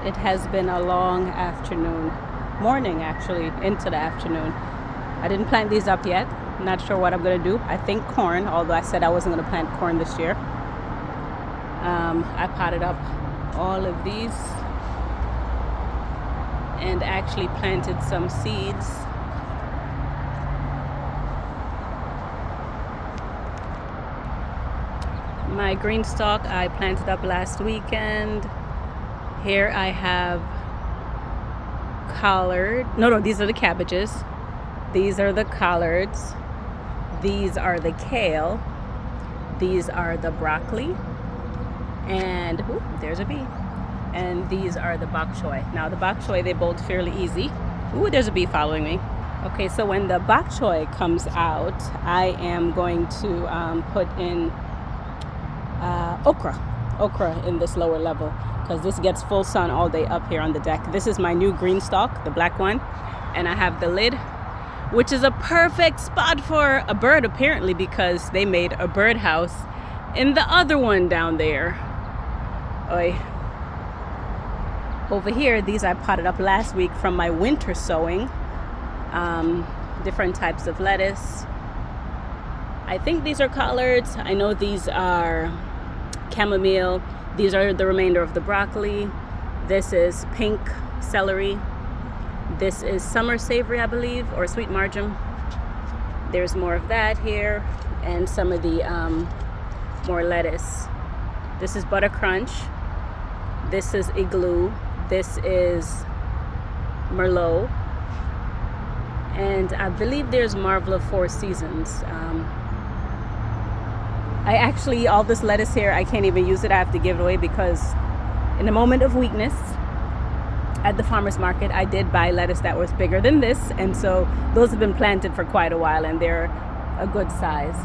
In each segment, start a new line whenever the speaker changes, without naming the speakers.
It has been a long afternoon, morning actually, into the afternoon. I didn't plant these up yet. Not sure what I'm gonna do. I think corn, although I said I wasn't gonna plant corn this year. I potted up all of these and actually planted some seeds. My green stalk I planted up last weekend. Here I have collard. No, these are the cabbages. These are the collards. These are the kale. These are the broccoli. And ooh, there's a bee. And these are the bok choy. Now the bok choy, they bolt fairly easy. Ooh, there's a bee following me. Okay, so when the bok choy comes out, I am going to put in okra in this lower level, because this gets full sun all day up here on the deck. This is my new green stalk, the black one, and I have the lid, which is a perfect spot for a bird apparently, because they made a birdhouse in the other one down there. Oy. Over here, these I potted up last week from my winter sowing. Different types of lettuce. I think these are collards. I know these are chamomile. These are the remainder of the broccoli. This is pink celery. This is summer savory, I believe, or sweet marjoram. There's more of that here, and some of the more lettuce. This is butter crunch. This is igloo. This is merlot. And I believe there's Marvel of Four Seasons. I actually, all this lettuce here, I can't even use it. I have to give it away, because in a moment of weakness at the farmer's market, I did buy lettuce that was bigger than this. And so those have been planted for quite a while, and they're a good size.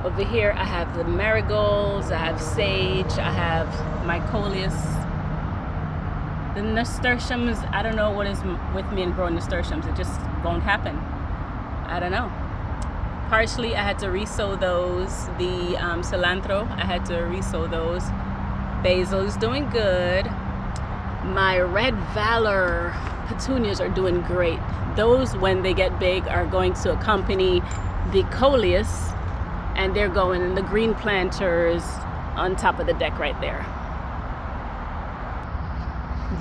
Over here, I have the marigolds, I have sage, I have mycolius. The nasturtiums, I don't know what is with me and growing nasturtiums. It just won't happen. I don't know. Parsley, I had to resow those. The cilantro, I had to resow those. Basil is doing good. My red valor petunias are doing great. Those, when they get big, are going to accompany the coleus, and they're going in the green planters on top of the deck right there.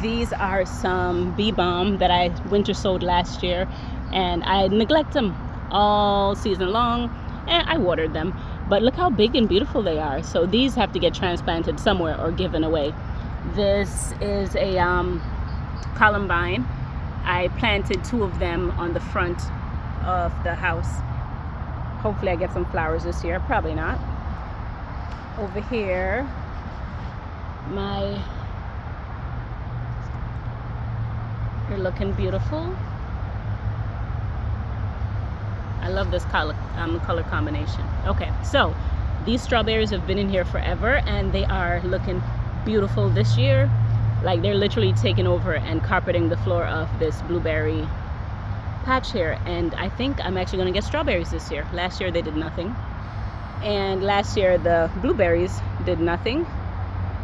These are some bee balm that I winter sowed last year, and I neglect them all season long, and I watered them, but look how big and beautiful they are. So these have to get transplanted somewhere or given away. This is a columbine. I planted 2 of them on the front of the house. Hopefully I get some flowers this year. Probably not. Over here, they're looking beautiful. I love this color combination. Okay, so these strawberries have been in here forever, and they are looking beautiful this year. Like, they're literally taking over and carpeting the floor of this blueberry patch here. And I think I'm actually going to get strawberries this year. Last year they did nothing, and last year the blueberries did nothing,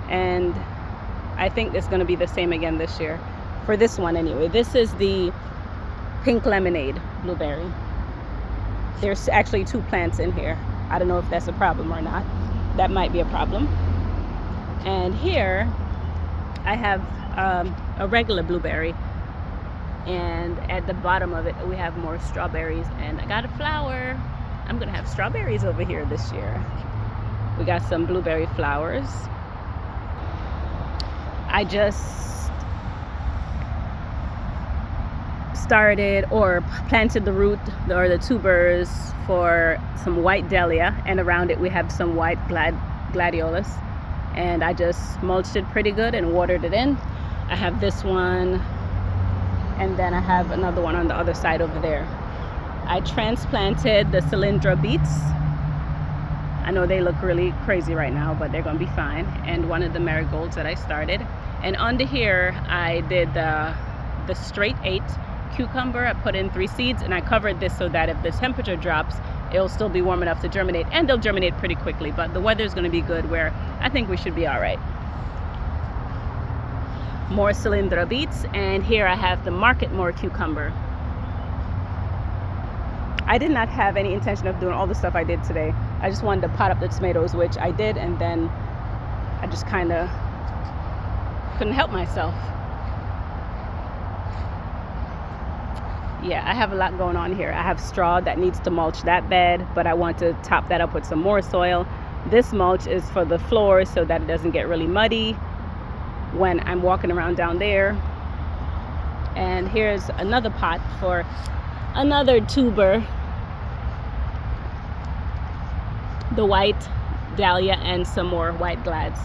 and I think it's going to be the same again this year for this one anyway. This is the pink lemonade blueberry. There's actually 2 plants in here. I don't know if that's a problem or not. That might be a problem. And here I have a regular blueberry, and at the bottom of it we have more strawberries, and I got a flower. I'm gonna have strawberries over here this year. We got some blueberry flowers. I just started or planted the root or the tubers for some white dahlia, and around it we have some white gladiolus, and I just mulched it pretty good and watered it in. I have this one, and then I have another one on the other side over there. I transplanted the cylindra beets. I know they look really crazy right now, but they're gonna be fine. And one of the marigolds that I started. And under here I did the straight 8 cucumber. I put in 3 seeds, and I covered this so that if the temperature drops, it'll still be warm enough to germinate, and they'll germinate pretty quickly. But the weather's going to be good, where I think we should be all right. more Cylindra beets, and here I have the Marketmore cucumber. I did not have any intention of doing all the stuff I did today. I just wanted to pot up the tomatoes, which I did, and then I just kind of couldn't help myself. Yeah, I have a lot going on here. I have straw that needs to mulch that bed, but I want to top that up with some more soil. This mulch is for the floor so that it doesn't get really muddy when I'm walking around down there. And here's another pot for another tuber, the white dahlia and some more white glads.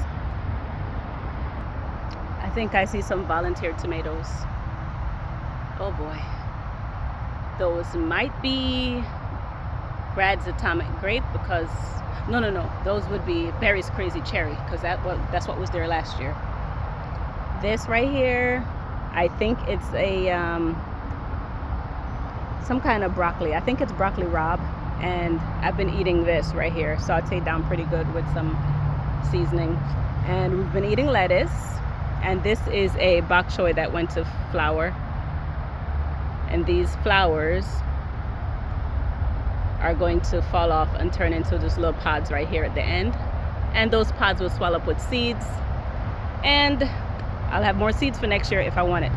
I think I see some volunteer tomatoes. Oh boy. Those might be Brad's Atomic Grape, because no, those would be Barry's Crazy Cherry, because that's what was there last year. This right here, I think it's a some kind of broccoli. I think it's broccoli rabe, and I've been eating this right here, sauteed down pretty good with some seasoning. And we've been eating lettuce, and this is a bok choy that went to flower. And these flowers are going to fall off and turn into just little pods right here at the end. And those pods will swell up with seeds. And I'll have more seeds for next year if I want it.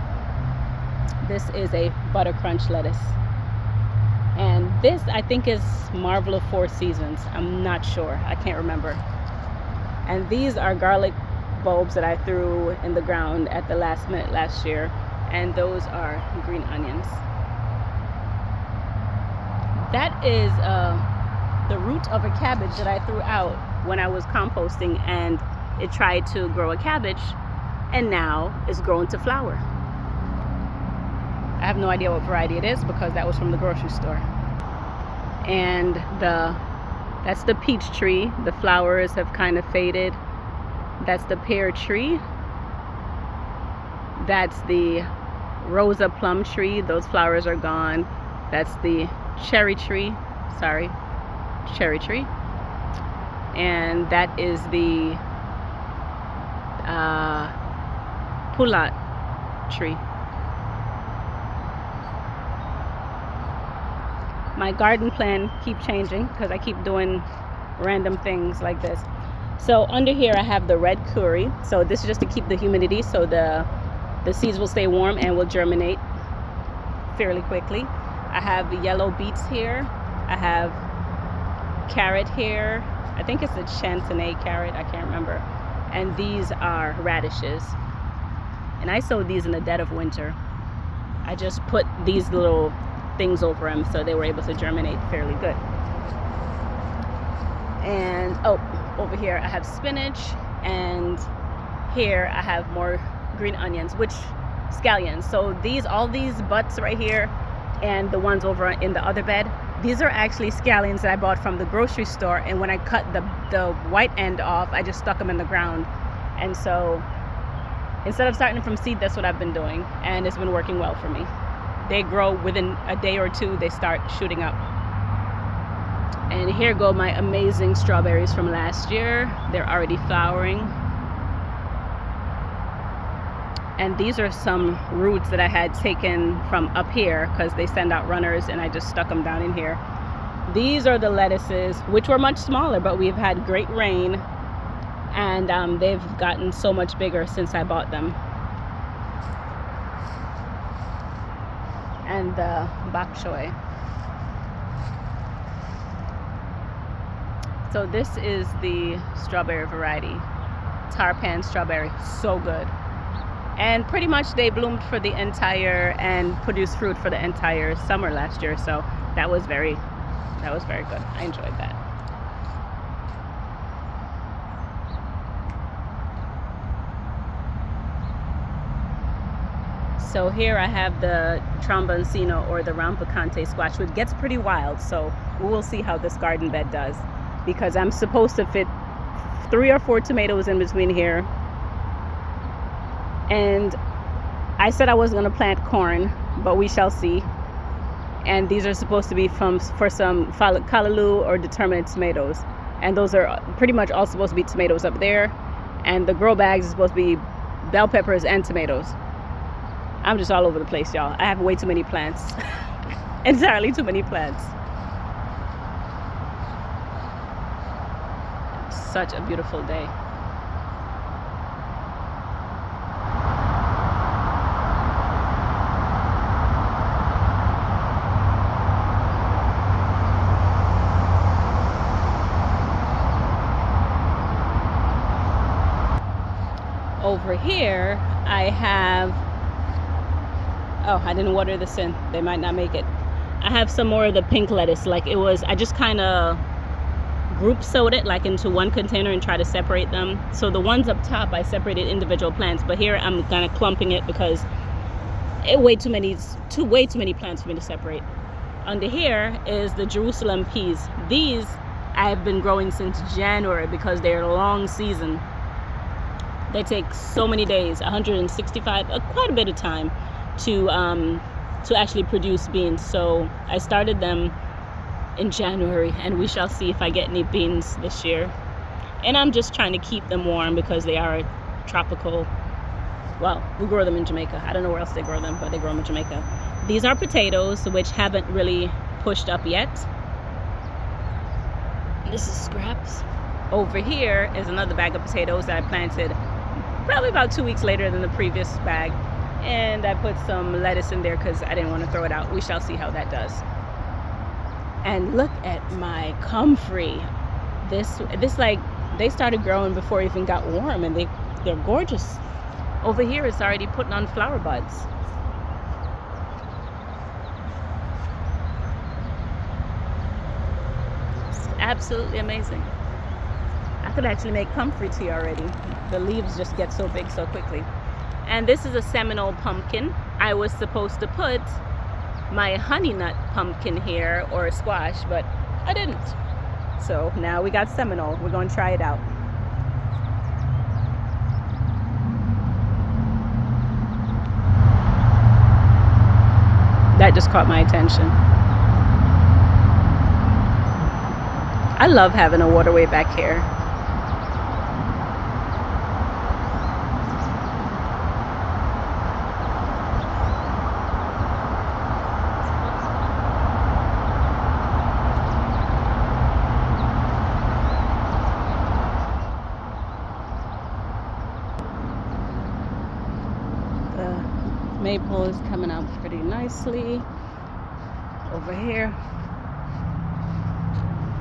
This is a butter crunch lettuce. And this, I think, is Marvel of Four Seasons. I'm not sure. I can't remember. And these are garlic bulbs that I threw in the ground at the last minute last year. And those are green onions. That is the root of a cabbage that I threw out when I was composting, and it tried to grow a cabbage, and now it's grown to flower. I have no idea what variety it is because that was from the grocery store. And that's the peach tree. The flowers have kind of faded. That's the pear tree. That's the Rosa plum tree. Those flowers are gone. That's the cherry tree. Cherry tree. And that is the pulat tree. My garden plan keep changing because I keep doing random things like this. So under here I have the red curry. So this is just to keep the humidity so the seeds will stay warm and will germinate fairly quickly. I have the yellow beets here. I have carrot here. I think it's a chantenay carrot. I can't remember. And these are radishes. And I sowed these in the dead of winter. I just put these little things over them so they were able to germinate fairly good. And over here I have spinach, and here I have more green onions, which scallions. So all these butts right here and the ones over in the other bed, these are actually scallions that I bought from the grocery store, and when I cut the white end off, I just stuck them in the ground. And so instead of starting from seed, that's what I've been doing, and it's been working well for me. They grow within a day or two, they start shooting up. And here go my amazing strawberries from last year. They're already flowering. And these are some roots that I had taken from up here because they send out runners, and I just stuck them down in here. These are the lettuces, which were much smaller, but we've had great rain, and they've gotten so much bigger since I bought them. And the bok choy. So this is the strawberry variety, tarpan strawberry, so good. And pretty much they bloomed for the entire and produced fruit for the entire summer last year, so that was very good. I enjoyed that. So here I have the tromboncino, or the rampicante squash, which gets pretty wild, so we will see how this garden bed does, because I'm supposed to fit 3 or 4 tomatoes in between here. And I said I wasn't going to plant corn, but we shall see. And these are supposed to be for some callaloo or determinate tomatoes. And those are pretty much all supposed to be tomatoes up there. And the grow bags is supposed to be bell peppers, and tomatoes. I'm just all over the place, y'all. I have way too many plants. Entirely too many plants. Such a beautiful day. Over here, I have, oh, I didn't water this in. They might not make it. I have some more of the pink lettuce. Like it was, I just kind of group sewed it like into one container and try to separate them. So the ones up top, I separated individual plants, but here I'm kind of clumping it because way too many plants for me to separate. Under here is the Jerusalem peas. These I've been growing since January because they're a long season. They take so many days, 165, quite a bit of time to actually produce beans. So I started them in January, and we shall see if I get any beans this year. And I'm just trying to keep them warm because they are tropical. Well, we grow them in Jamaica. I don't know where else they grow them, but they grow them in Jamaica. These are potatoes, which haven't really pushed up yet. This is scraps. Over here is another bag of potatoes that I planted probably about 2 weeks later than the previous bag, and I put some lettuce in there because I didn't want to throw it out. We shall see how that does. And look at my comfrey. This like they started growing before it even got warm, and they're gorgeous. Over here it's already putting on flower buds. It's absolutely amazing. I could actually make comfrey tea already. The leaves just get so big so quickly. And this is a Seminole pumpkin. I was supposed to put my honey nut pumpkin here or a squash, but I didn't. So now we got Seminole. We're going to try it out. That just caught my attention. I love having a waterway back here. Maple is coming out pretty nicely. Over here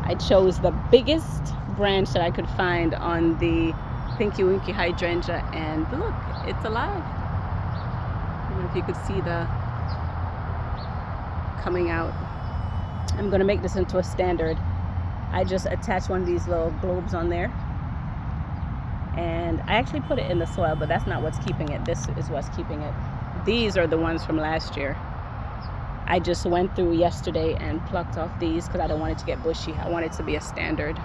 I chose the biggest branch that I could find on the Pinky Winky hydrangea, and look, it's alive. I don't know if you could see the coming out. I'm gonna make this into a standard. I just attached one of these little globes on there, and I actually put it in the soil, but that's not what's keeping it. This is what's keeping it. These are the ones from last year. I just went through yesterday and plucked off these because I don't want it to get bushy. I want it to be a standard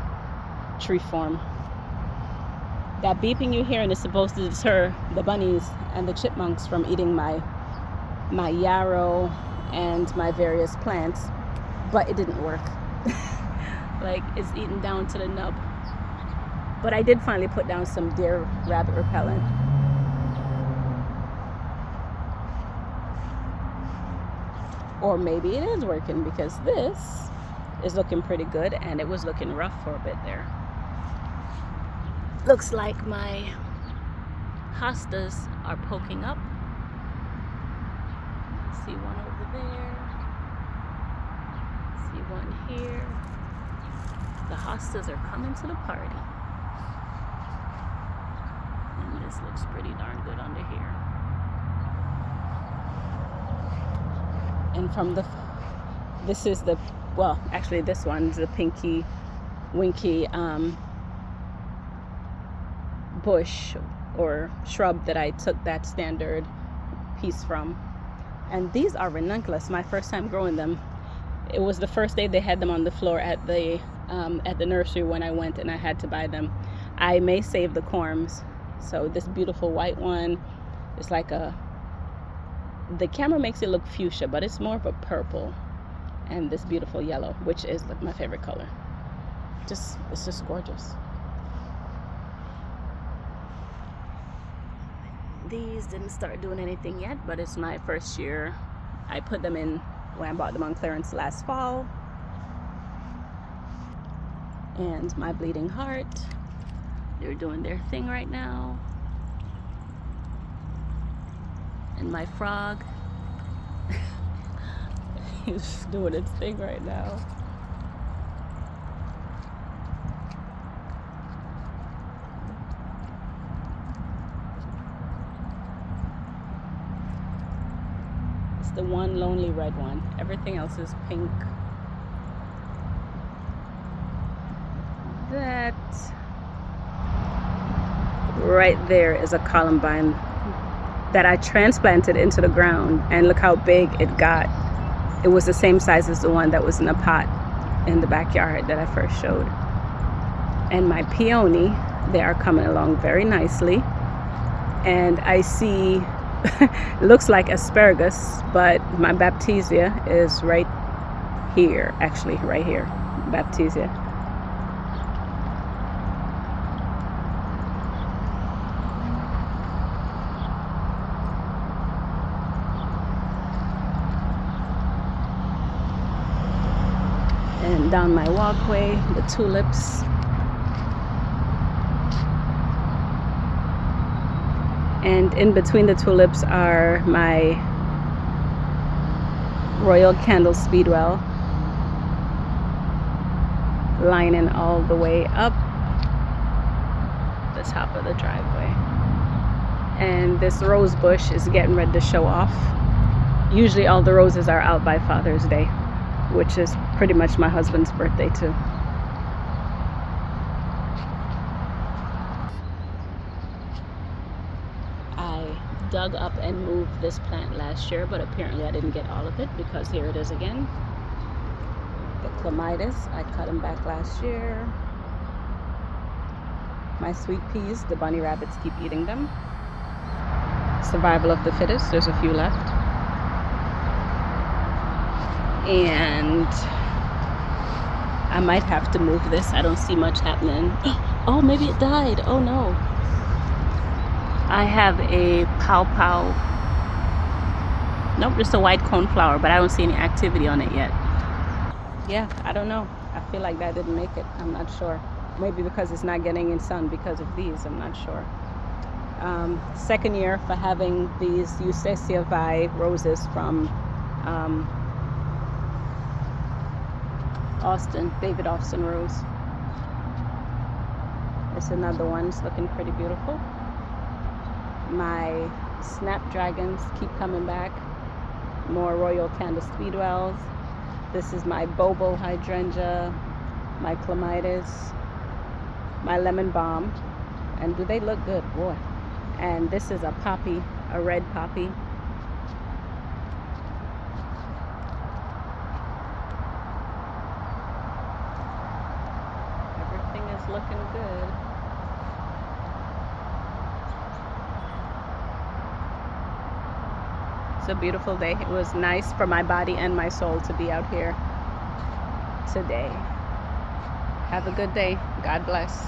tree form. That beeping you hear is supposed to deter the bunnies and the chipmunks from eating my yarrow and my various plants, but it didn't work. Like, it's eaten down to the nub. But I did finally put down some deer rabbit repellent. Or maybe it is working, because this is looking pretty good and it was looking rough for a bit there. Looks like my hostas are poking up. See one over there. See one here. The hostas are coming to the party. And this looks pretty darn good under here. And from this is the, well, actually this one's the Pinky Winky bush or shrub that I took that standard piece from. And these are ranunculus. My first time growing them. It was the first day they had them on the floor at the nursery when I went, and I had to buy them. I may save the corms. So this beautiful white one is like the camera makes it look fuchsia, but it's more of a purple, and this beautiful yellow, which is like my favorite color. It's just gorgeous. These didn't start doing anything yet, but it's my first year. I put them in when I bought them on clearance last fall. And my bleeding heart, they're doing their thing right now. And my frog, he's doing its thing right now. It's the one lonely red one. Everything else is pink. That right there is a columbine that I transplanted into the ground, and look how big it got. It was the same size as the one that was in the pot in the backyard that I first showed. And my peony, they are coming along very nicely. And I see, looks like asparagus, but my baptisia is right here, actually right here, baptisia. And down my walkway, the tulips. And in between the tulips are my Royal Candle Speedwell, lining all the way up the top of the driveway. And this rose bush is getting ready to show off. Usually all the roses are out by Father's Day, which is pretty much my husband's birthday too. I dug up and moved this plant last year, but apparently I didn't get all of it, because here it is again. The clematis, I cut them back last year. My sweet peas, the bunny rabbits keep eating them. Survival of the fittest, there's a few left. And I might have to move this. I don't see much happening. Oh, maybe it died. Oh no. I have a pow pow. Nope, just a white coneflower, but I don't see any activity on it yet. Yeah, I don't know. I feel like that didn't make it. I'm not sure. Maybe because it's not getting in sun because of these. I'm not sure. Second year for having these Eustacia Vi roses from Austin, David Austin Rose. There's another one. It's looking pretty beautiful. My snapdragons keep coming back. More Royal Candle Speedwells. This is my Bobo hydrangea, my clematis, my lemon balm. And do they look good? Boy. And this is a poppy, a red poppy. Everything is looking good. It's a beautiful day. It was nice for my body and my soul to be out here today. Have a good day. God bless.